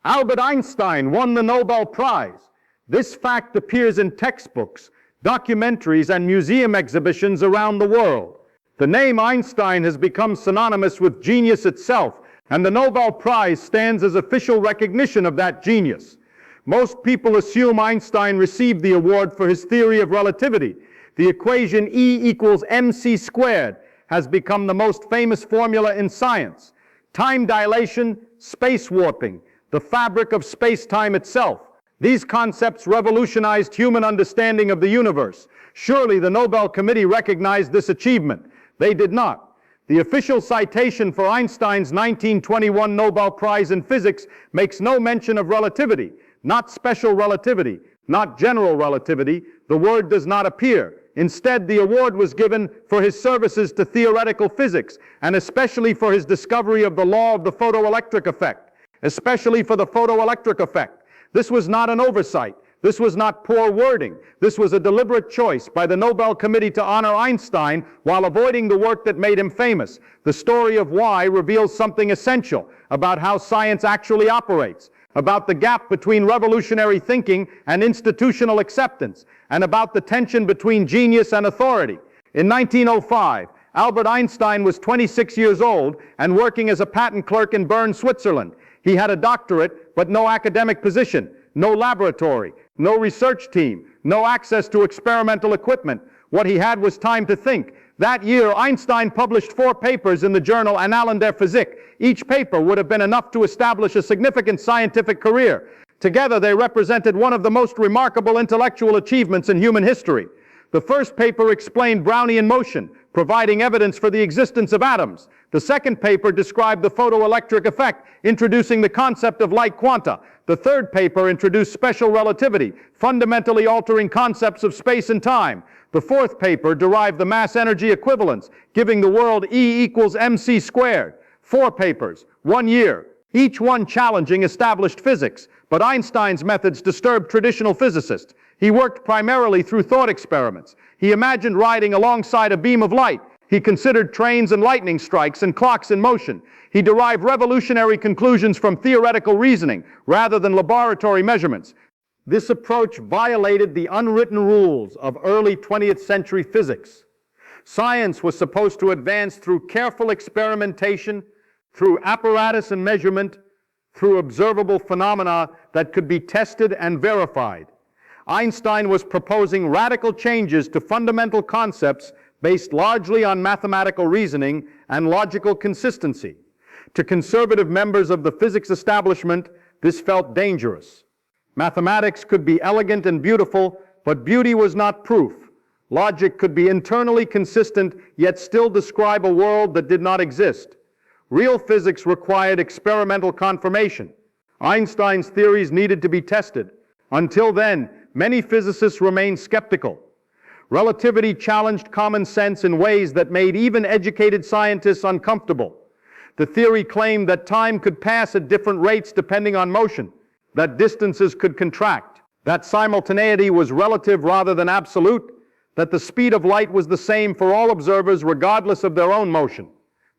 Albert Einstein won the Nobel Prize. This fact appears in textbooks, documentaries, and museum exhibitions around the world. The name Einstein has become synonymous with genius itself, and the Nobel Prize stands as official recognition of that genius. Most people assume Einstein received the award for his theory of relativity. The equation E equals mc squared has become the most famous formula in science. Time dilation, space warping, the fabric of space-time itself. These concepts revolutionized human understanding of the universe. Surely the Nobel Committee recognized this achievement. They did not. The official citation for Einstein's 1921 Nobel Prize in Physics makes no mention of relativity, not special relativity, not general relativity. The word does not appear. Instead, the award was given for his services to theoretical physics, and especially for his discovery of the law of the photoelectric effect. Especially for the photoelectric effect. This was not an oversight. This was not poor wording. This was a deliberate choice by the Nobel Committee to honor Einstein while avoiding the work that made him famous. The story of why reveals something essential about how science actually operates, about the gap between revolutionary thinking and institutional acceptance, and about the tension between genius and authority. In 1905, Albert Einstein was 26 years old and working as a patent clerk in Bern, Switzerland. He had a doctorate, but no academic position, no laboratory, no research team, no access to experimental equipment. What he had was time to think. That year, Einstein published 4 papers in the journal Annalen der Physik. Each paper would have been enough to establish a significant scientific career. Together, they represented one of the most remarkable intellectual achievements in human history. The first paper explained Brownian motion, providing evidence for the existence of atoms. The second paper described the photoelectric effect, introducing the concept of light quanta. The third paper introduced special relativity, fundamentally altering concepts of space and time. The fourth paper derived the mass-energy equivalence, giving the world E equals mc squared. 4 papers, 1 year, each one challenging established physics. But Einstein's methods disturbed traditional physicists. He worked primarily through thought experiments. He imagined riding alongside a beam of light. He considered trains and lightning strikes and clocks in motion. He derived revolutionary conclusions from theoretical reasoning rather than laboratory measurements. This approach violated the unwritten rules of early 20th century physics. Science was supposed to advance through careful experimentation, through apparatus and measurement, through observable phenomena that could be tested and verified. Einstein was proposing radical changes to fundamental concepts based largely on mathematical reasoning and logical consistency. To conservative members of the physics establishment, this felt dangerous. Mathematics could be elegant and beautiful, but beauty was not proof. Logic could be internally consistent, yet still describe a world that did not exist. Real physics required experimental confirmation. Einstein's theories needed to be tested. Until then, many physicists remained skeptical. Relativity challenged common sense in ways that made even educated scientists uncomfortable. The theory claimed that time could pass at different rates depending on motion, that distances could contract, that simultaneity was relative rather than absolute, that the speed of light was the same for all observers regardless of their own motion.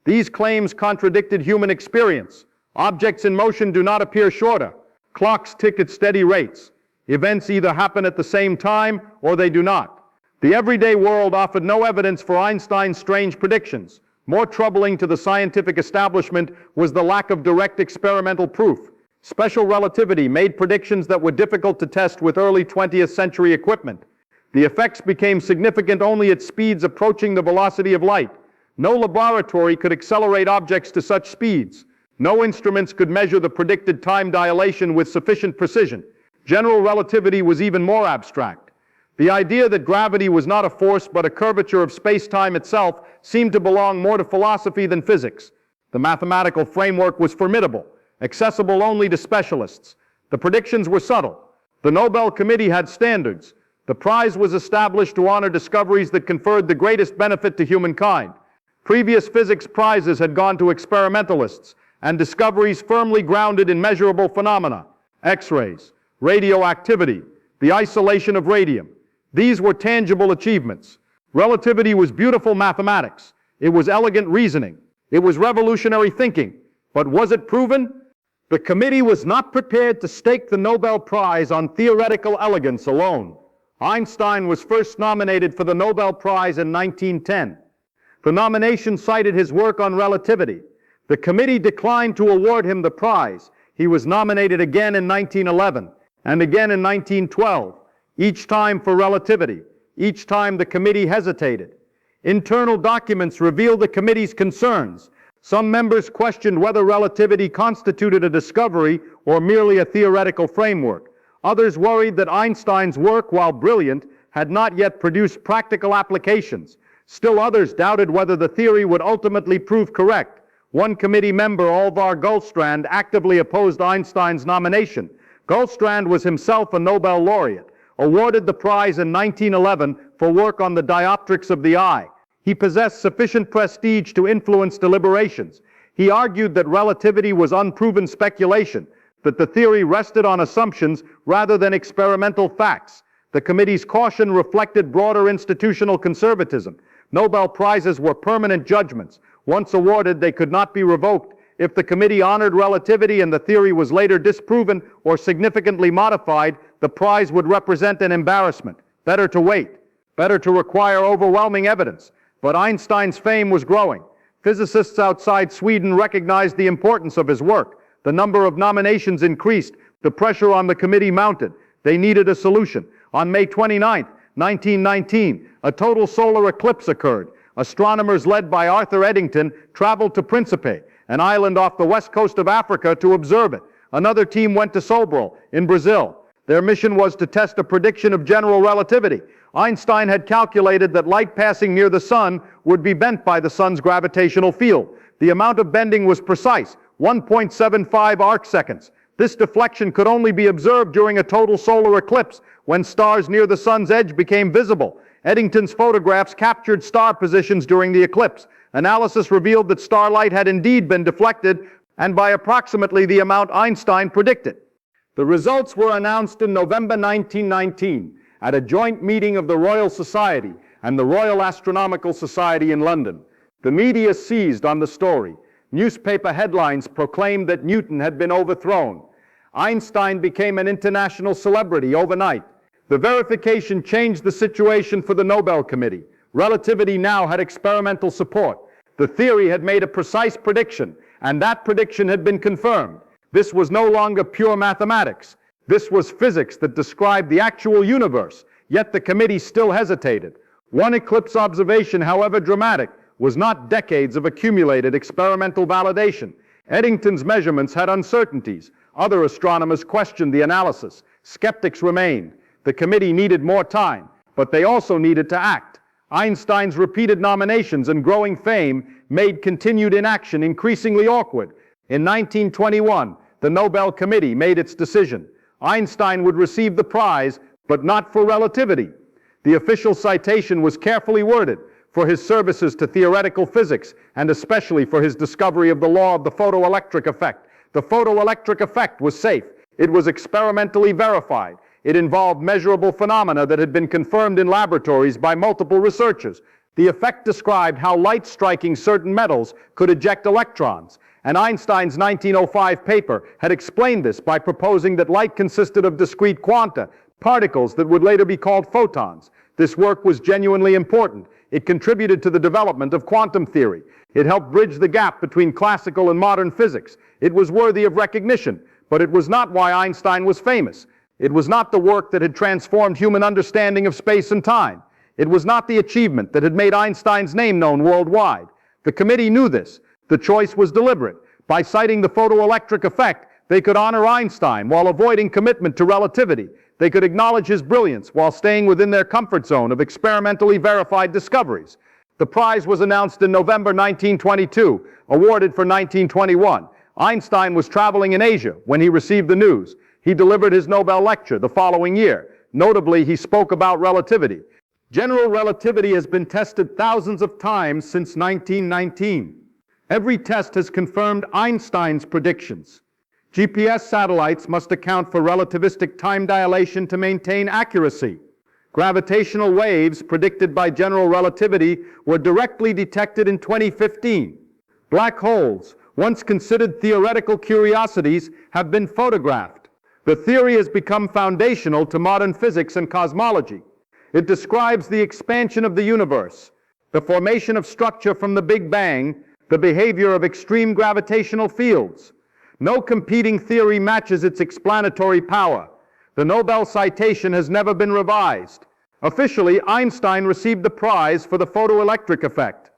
These claims contradicted human experience. Objects in motion do not appear shorter. Clocks tick at steady rates. Events either happen at the same time or they do not. The everyday world offered no evidence for Einstein's strange predictions. More troubling to the scientific establishment was the lack of direct experimental proof. Special relativity made predictions that were difficult to test with early 20th century equipment. The effects became significant only at speeds approaching the velocity of light. No laboratory could accelerate objects to such speeds. No instruments could measure the predicted time dilation with sufficient precision. General relativity was even more abstract. The idea that gravity was not a force but a curvature of space-time itself seemed to belong more to philosophy than physics. The mathematical framework was formidable, accessible only to specialists. The predictions were subtle. The Nobel Committee had standards. The prize was established to honor discoveries that conferred the greatest benefit to humankind. Previous physics prizes had gone to experimentalists and discoveries firmly grounded in measurable phenomena, X-rays, radioactivity, the isolation of radium. These were tangible achievements. Relativity was beautiful mathematics. It was elegant reasoning. It was revolutionary thinking. But was it proven? The committee was not prepared to stake the Nobel Prize on theoretical elegance alone. Einstein was first nominated for the Nobel Prize in 1910. The nomination cited his work on relativity. The committee declined to award him the prize. He was nominated again in 1911 and again in 1912, each time for relativity. Each time the committee hesitated. Internal documents revealed the committee's concerns. Some members questioned whether relativity constituted a discovery or merely a theoretical framework. Others worried that Einstein's work, while brilliant, had not yet produced practical applications. Still others doubted whether the theory would ultimately prove correct. One committee member, Alvar Gullstrand, actively opposed Einstein's nomination. Gullstrand was himself a Nobel laureate, awarded the prize in 1911 for work on the dioptrics of the eye. He possessed sufficient prestige to influence deliberations. He argued that relativity was unproven speculation, that the theory rested on assumptions rather than experimental facts. The committee's caution reflected broader institutional conservatism. Nobel Prizes were permanent judgments. Once awarded, they could not be revoked. If the committee honored relativity and the theory was later disproven or significantly modified, the prize would represent an embarrassment. Better to wait. Better to require overwhelming evidence. But Einstein's fame was growing. Physicists outside Sweden recognized the importance of his work. The number of nominations increased. The pressure on the committee mounted. They needed a solution. On May 29, 1919, a total solar eclipse occurred. Astronomers led by Arthur Eddington traveled to Principe, an island off the west coast of Africa, to observe it. Another team went to Sobral in Brazil. Their mission was to test a prediction of general relativity. Einstein had calculated that light passing near the sun would be bent by the sun's gravitational field. The amount of bending was precise, 1.75 arc seconds. This deflection could only be observed during a total solar eclipse, when stars near the sun's edge became visible. Eddington's photographs captured star positions during the eclipse. Analysis revealed that starlight had indeed been deflected, and by approximately the amount Einstein predicted. The results were announced in November 1919 at a joint meeting of the Royal Society and the Royal Astronomical Society in London. The media seized on the story. Newspaper headlines proclaimed that Newton had been overthrown. Einstein became an international celebrity overnight. The verification changed the situation for the Nobel Committee. Relativity now had experimental support. The theory had made a precise prediction, and that prediction had been confirmed. This was no longer pure mathematics. This was physics that described the actual universe, yet the committee still hesitated. One eclipse observation, however dramatic, was not decades of accumulated experimental validation. Eddington's measurements had uncertainties. Other astronomers questioned the analysis. Skeptics remained. The committee needed more time, but they also needed to act. Einstein's repeated nominations and growing fame made continued inaction increasingly awkward. In 1921, the Nobel Committee made its decision. Einstein would receive the prize, but not for relativity. The official citation was carefully worded: for his services to theoretical physics, and especially for his discovery of the law of the photoelectric effect. The photoelectric effect was safe. It was experimentally verified. It involved measurable phenomena that had been confirmed in laboratories by multiple researchers. The effect described how light striking certain metals could eject electrons, and Einstein's 1905 paper had explained this by proposing that light consisted of discrete quanta, particles that would later be called photons. This work was genuinely important. It contributed to the development of quantum theory. It helped bridge the gap between classical and modern physics. It was worthy of recognition, but it was not why Einstein was famous. It was not the work that had transformed human understanding of space and time. It was not the achievement that had made Einstein's name known worldwide. The committee knew this. The choice was deliberate. By citing the photoelectric effect, they could honor Einstein while avoiding commitment to relativity. They could acknowledge his brilliance while staying within their comfort zone of experimentally verified discoveries. The prize was announced in November 1922, awarded for 1921. Einstein was traveling in Asia when he received the news. He delivered his Nobel lecture the following year. Notably, he spoke about relativity. General relativity has been tested thousands of times since 1919. Every test has confirmed Einstein's predictions. GPS satellites must account for relativistic time dilation to maintain accuracy. Gravitational waves predicted by general relativity were directly detected in 2015. Black holes, Once considered theoretical curiosities have been photographed. The theory has become foundational to modern physics and cosmology. It describes the expansion of the universe, the formation of structure from the Big Bang, the behavior of extreme gravitational fields. No competing theory matches its explanatory power. The Nobel citation has never been revised. Officially, Einstein received the prize for the photoelectric effect.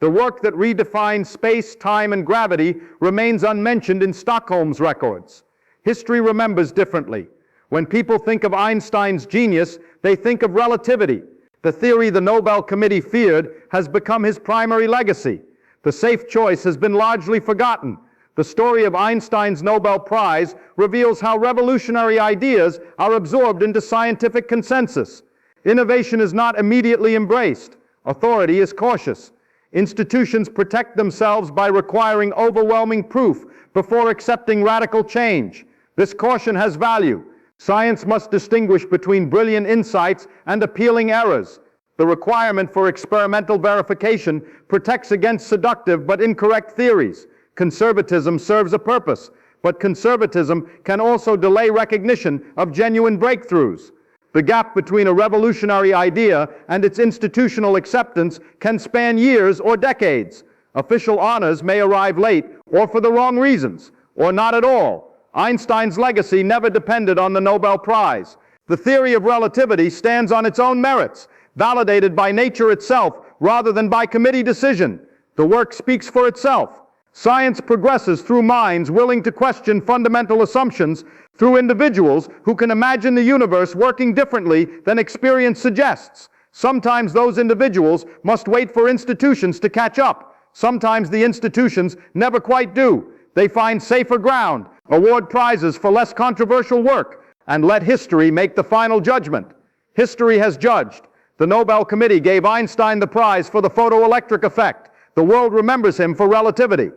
The work that redefined space, time, and gravity remains unmentioned in Stockholm's records. History remembers differently. When people think of Einstein's genius, they think of relativity. The theory the Nobel Committee feared has become his primary legacy. The safe choice has been largely forgotten. The story of Einstein's Nobel Prize reveals how revolutionary ideas are absorbed into scientific consensus. Innovation is not immediately embraced. Authority is cautious. Institutions protect themselves by requiring overwhelming proof before accepting radical change. This caution has value. Science must distinguish between brilliant insights and appealing errors. The requirement for experimental verification protects against seductive but incorrect theories. Conservatism serves a purpose, but conservatism can also delay recognition of genuine breakthroughs. The gap between a revolutionary idea and its institutional acceptance can span years or decades. Official honors may arrive late, or for the wrong reasons, or not at all. Einstein's legacy never depended on the Nobel Prize. The theory of relativity stands on its own merits, validated by nature itself rather than by committee decision. The work speaks for itself. Science progresses through minds willing to question fundamental assumptions, through individuals who can imagine the universe working differently than experience suggests. Sometimes those individuals must wait for institutions to catch up. Sometimes the institutions never quite do. They find safer ground, award prizes for less controversial work, and let history make the final judgment. History has judged. The Nobel Committee gave Einstein the prize for the photoelectric effect. The world remembers him for relativity.